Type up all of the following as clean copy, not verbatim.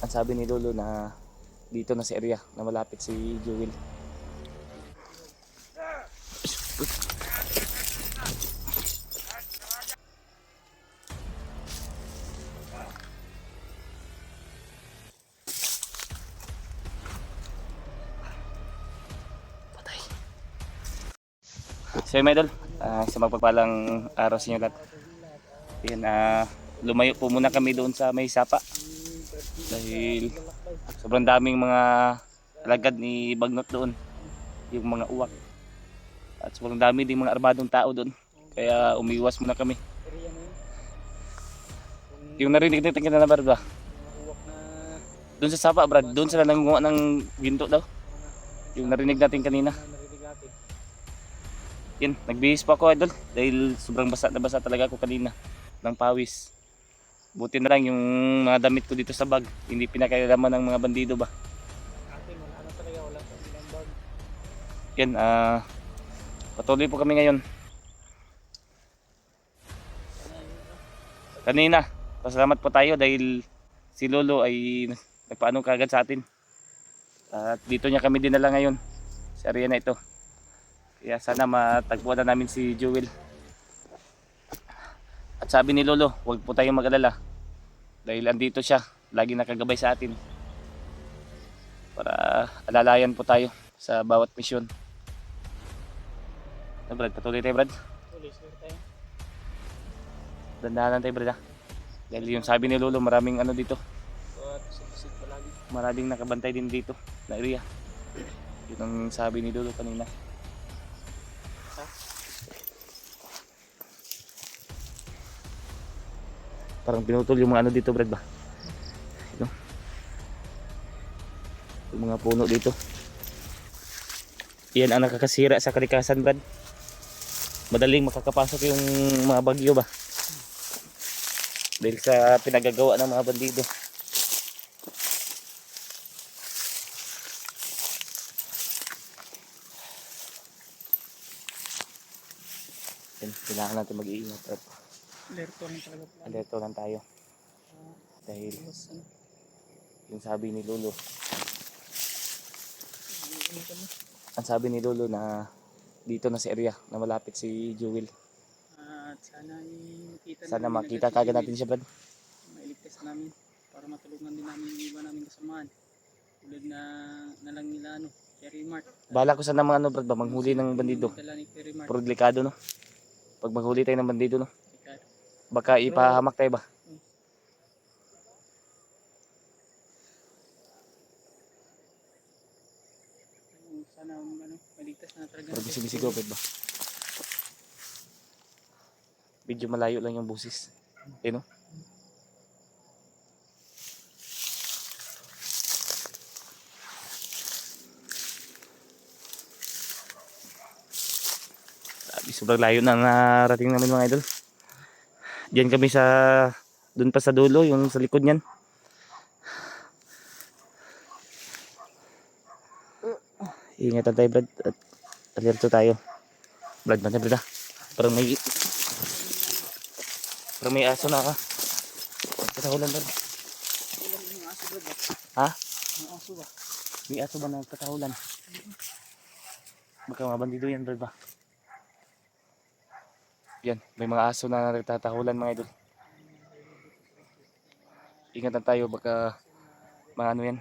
Ang sabi ni Lolo na dito na sa area na malapit si Jewel. Patay. So yun, idol, sa magpagpalang araw sa inyo lahat. Yan, lumayo po muna kami doon sa may sapa dahil sobrang daming mga alagad ni Bagnot doon, yung mga uwak, at sobrang dami din mga armadong tao doon, kaya umiwas muna kami. Yung narinig natin kanina, Brad, ba? Doon sa sapa, Brad, doon sila nangunguha ng ginto daw, yung narinig natin kanina. Yan, nagbihis pa ako, idol, dahil sobrang basa na basa talaga ako kanina ng pawis. Buti na lang yung mga damit ko dito sa bag, hindi pinakailaman ng mga bandido ba. Yan, patuloy po kami ngayon. Kanina, pasalamat po tayo dahil si Lolo ay nagpaano kagad sa atin. At dito niya kami dinala ngayon sa area na ito. Kaya sana matagpuan na namin si Jewel. At sabi ni Lolo, huwag po tayong mag-alala dahil andito siya, lagi nakagabay sa atin para alalayan po tayo sa bawat misyon. Brad, patuloy tayo, Brad. Dandahan tayo, Brad, ha? Dahil yung sabi ni Lolo, maraming ano dito, maraming nakabantay din dito na area. Yun ang sabi ni Lolo kanina. Parang pinutol yung mga ano dito, Brad, ba? Ito. Yung mga puno dito. Yan ang nakakasira sa kalikasan, Brad. Madaling makakapasok yung mga bagyo ba, dahil sa pinagagawa ng mga bandido. Yan, kailangan natin mag-iingat at alerto lang tayo dahil yung sabi ni Lolo, ang sabi ni Lolo na dito na sa area na malapit si Jewel. At Sana makita kagad natin siya, Brad. mailigtas namin para matulungan din namin yung iba naming kasamahan. Tulad na lang nila Cherry Mart. Bahala ko sana mga ano, Brad, ba, manghuli ng bandido. Pero delikado, no? Pag maghuli tayo ng bandido, no? Baka ipahamak tayo ba? Sana maligtas na talaga. Pero bisig-bisig ako, ba? Medyo malayo lang yung busis. Eh, no? Sobrang layo na narating namin, mga idol. Diyan kami sa, doon pa sa dulo, yung sa likod niyan. Ingatan tayo, Brad, at alerto tayo. Brad, Brad, ah. Parang may aso na ka. Katahulan, Brad. Ha? May aso ba na katahulan? Baka mga bandido yan, Brad, ba? Yan, may mga aso na nagtatahulan, mga idol. Ingatan tayo, baka mga ano yan,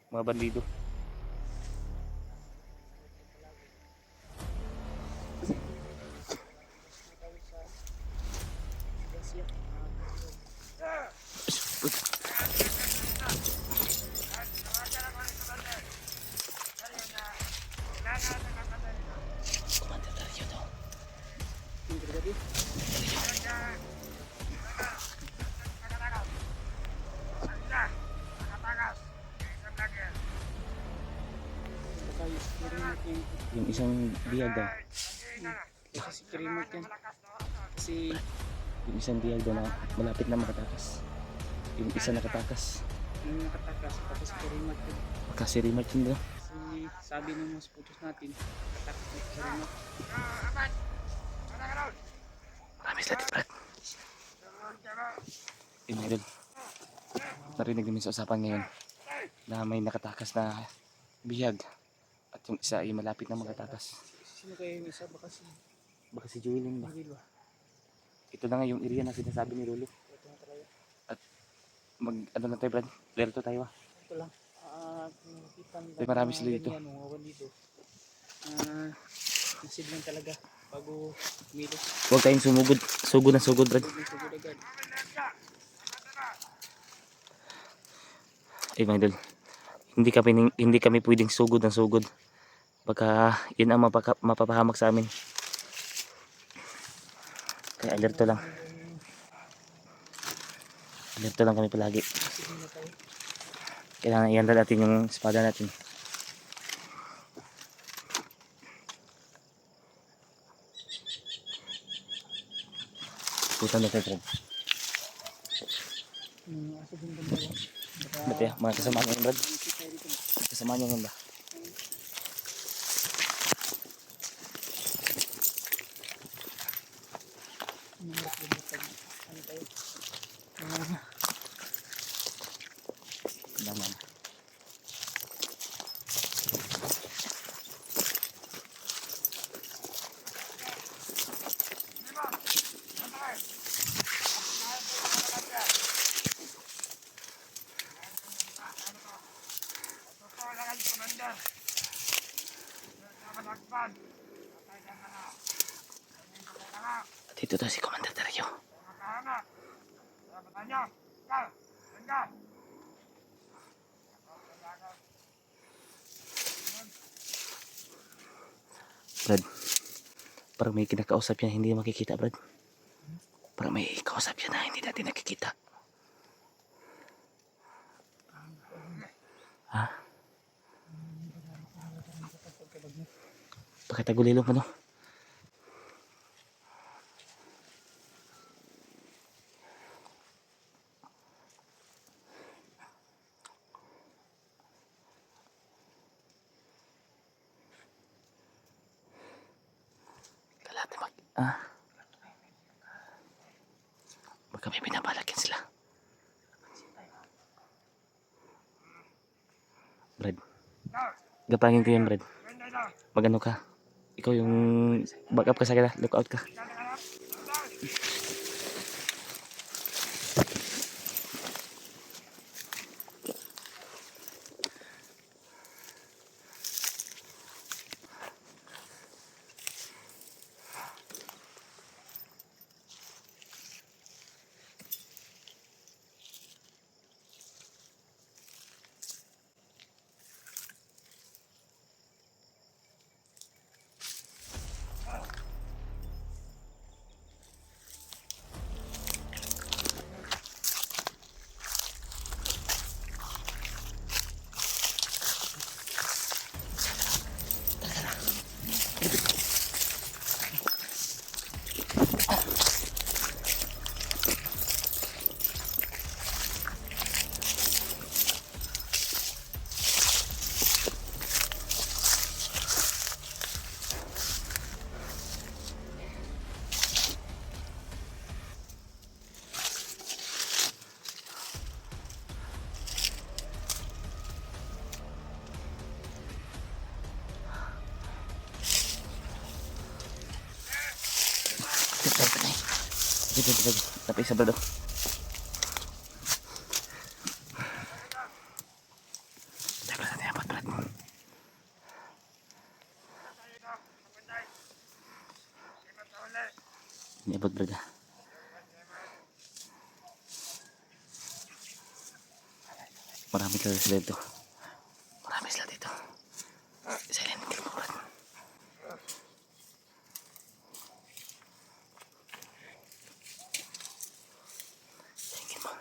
mga bandido. Yung isang biyag daw. Kasi Cherry Mart yan. Kasi Yung isang biyag daw na malapit na makatakas. Yung isa nakatakas. yung nakatakas tapos Cherry Mart yan. Baka si Remark yun daw. Kasi sabi ng mga spotters natin, nakatakas na Cherry Mart. Marami sila, Brad. Yung idol. narinig namin sa usapan ngayon na may nakatakas na bihag at yung isa ay malapit na magatakas. Sino kayo yung isa? Baka si Joelyn ba? Bigil ba? Ito na nga yung area na sinasabi ni Lolo. Ito na talaga. Ano na tayo, Brad? Lerto tayo ah. Ito lang. Nakikita Ay, marami sila dito. Awan dito. Nasib lang talaga bago milos. Huwag tayong sumugod. Sugod na sugod, Brad. Sugod agad. Ay, mga idol. Hindi kami pwedeng sugod ng sugod. Baka yun ang mapapahamak sa amin. Kaya alerto lang. Alerto lang kami palagi. Kailangan ianda natin yung espada natin. Putan na tayo, Brad. Aso din ganda ba? Ba't ya? Mga kasama niyo yun, Brad? Kasama niyo yun ba? Ano tayo? Naman. Dito to si Commander Dario. Brad, parang may kinakausap yan, hindi makikita, Brad. Parang may kausap yan na hindi natin nakikita. Ha? Pakitagulilong mo, no? Baka may pinapalakin sila. Brad, gapangin ko yan, Brad. Magano ka? Ikaw yung backup ka sa kanya, lookout ka. Sige, tapi isa, Brad. Tayo natin apat, Brad. Ini abot, Brad. Marami sila dito. Marami sila dito. Silent kill mo, Brad. Tingin mo.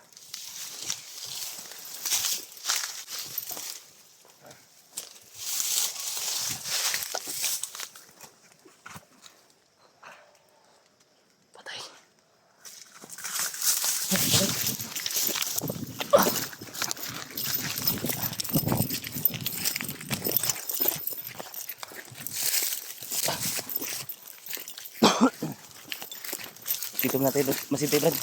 Patay. Dito natin masintay, Brad.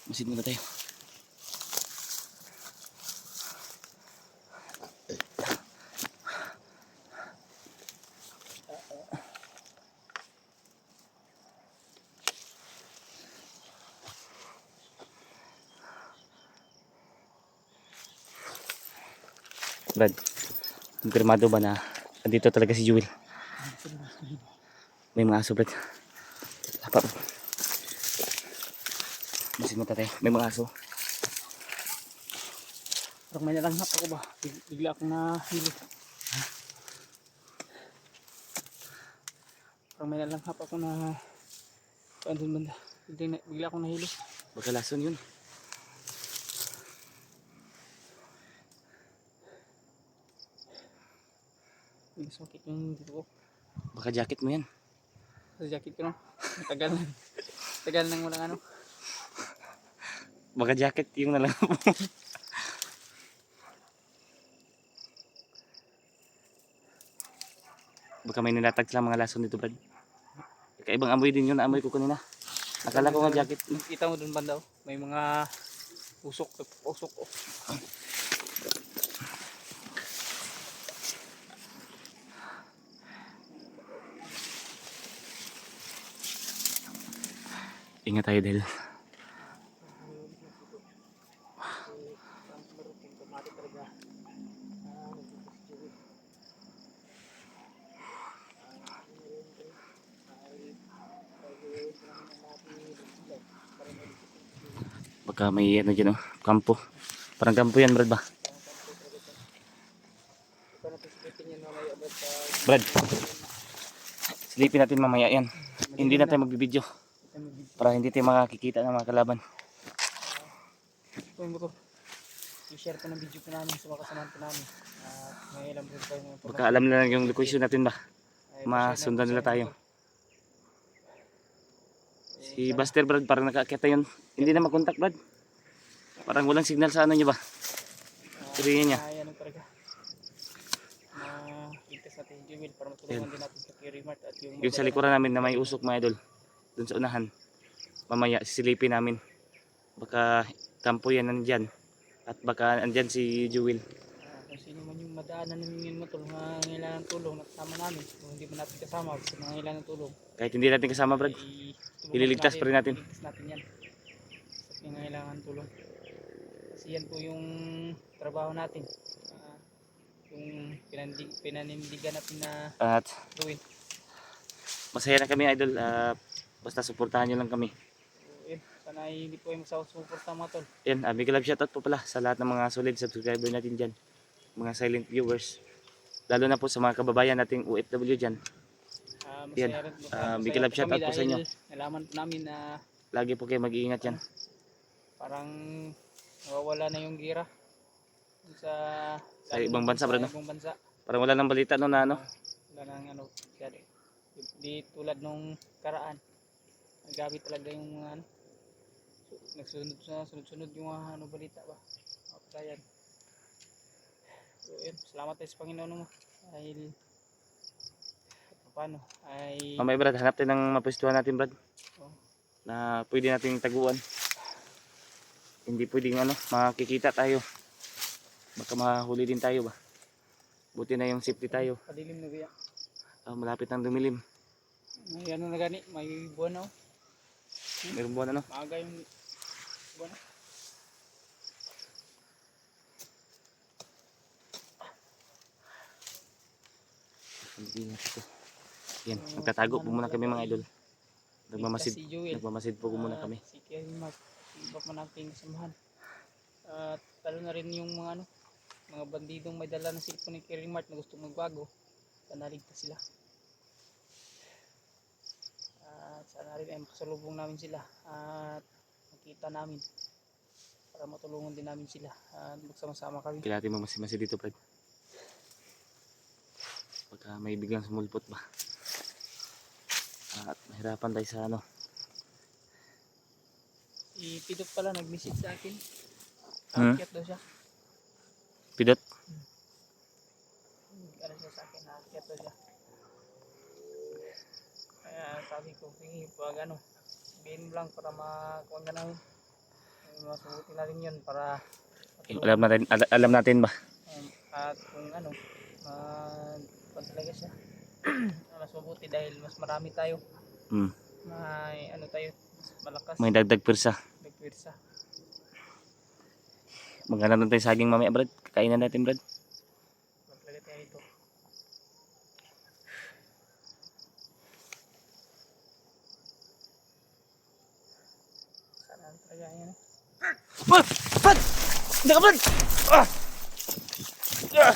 Masid muna tayo. Brad, kumpirmado ba na andito talaga si Jewel? May mga aso, Brad. Hapa. Masin mo tayo. May mga aso. Parang may nalanghap ako ba? Bigla akong nahilo. Parang may nalanghap ako na doon banda. Bigla akong nahilo. Baka lason yun. Masakit yung dito ko. Baka jacket mo yan. Sa jacket ko no. Tagal na. Tagal nang walang ano. Baka jacket yung nalang mo. Baka may nilatag sa mga lason dito, Brad. Kaibang amoy din yun. Amoy ko kanina. Akala ko nga jacket. Kita mo doon banda oh. May mga usok. Usok oh. Ingat tayo dahil baka may ano dyan oh, kampo. Parang kampo yan, Brad ba? Brad, silipin natin mamaya yan. Hindi na tayo magbibideo para hindi tayo makakikita ng mga kalaban. Kung ko i-share ko ng video ko namin sa mga kasamahan ko namin. May alam rin tayo mga Baka alam na lang yung location natin ba? Masundan nila tayo. Si Buster, Brad, parang nakakita yun. Hindi na makontak, Brad. Parang walang signal sa ano niya ba? Siriyan niya. Ano talaga. Itas natin yung Jewel para matulungan din natin sa Kerry Mart at Yung sa likuran namin na may usok, mga idol. Doon sa unahan. Mamaya sisilipin namin. Baka kampo yan nandyan. At baka andyan si Jewel. Kung sino man yung madaanan namin yung matulong na ngailangan ng tulong na kasama namin. Kung hindi man natin kasama, basta mga ngailangan ng tulong. Kahit hindi natin kasama, Brad. Ililigtas pa rin natin. Ililigtas natin yan. Sa ngailangan ng tulong. Kasi yan po yung trabaho natin. Yung pinanindigan natin na At gawin. masaya na kami, idol. Basta suportahan nyo lang kami. So, yun. Sana hindi po yung masasuporta mga tol. Yan, big love shoutout po pala sa lahat ng mga solid subscriber natin dyan. Mga silent viewers. Lalo na po sa mga kababayan nating OFW dyan. Yan, big love shoutout po sa inyo. Nalaman po namin na Lagi po kayo mag-iingat yan. parang nawawala na yung gira sa ibang bansa, bro, no? ibang bansa. Parang wala nang balita no na ano. Wala nang ano, di tulad nung karaan. Nagabi talaga yung mga ano. Sunod-sunod yung mga ano balita ba. Mga patayan. So, yun, salamat tayo sa Panginoon mo. Dahil paano ay Mamaya, Brad, hanap tayo ng mapwestuhan natin, Brad. oh, Na pwede nating taguan. Hindi pwedeng ano, makikita tayo. Baka mahuli din tayo ba. Buti na yung safety tayo. padilim na gaya. Malapit nang dumilim. May ano na gani, may buwan na oh. Meron buwan ano. Maaga yung buwan na. Ingat ito. Yan, magtatago po muna kami mga idol. Si Jewel. Nagmamasid po muna kami. Si Kerry Mart. Iba pa nating kasamahan. At talo na rin yung mga ano, mga bandidong may dala ng cellphone ni Kerry Mart na gustong magbago. Sana ligtas sila. At sana rin ay makasalubong namin sila. At makita namin. Para matulungan din namin sila. At magsama-sama kami. Kailangan natin magmasid dito, Fred. Pagka may biglang sumulpot ba. At mahirapan tayo sa ano. Si Pidot pala nag-message sa akin. Hmm? Aakyat daw siya. Pidot. Ano siya sa akin, aakyat daw siya. Kaya sabi ko, sige, pag ano, sabihin mo lang para makuha ka namin. mas mabuti na rin yun para Alam natin ba? at kung ano talaga siya mas mabuti dahil mas marami tayo, Hmm. may ano tayo, mas malakas, May dagdag pwersa. nagpirsa. Maghanap natin saging mamaya, Brad. Kainan natin, Brad. Maglagay tayo ito. Sana talaga yan. Brad! Brad! Hindi ka, Brad! Ah! Ah!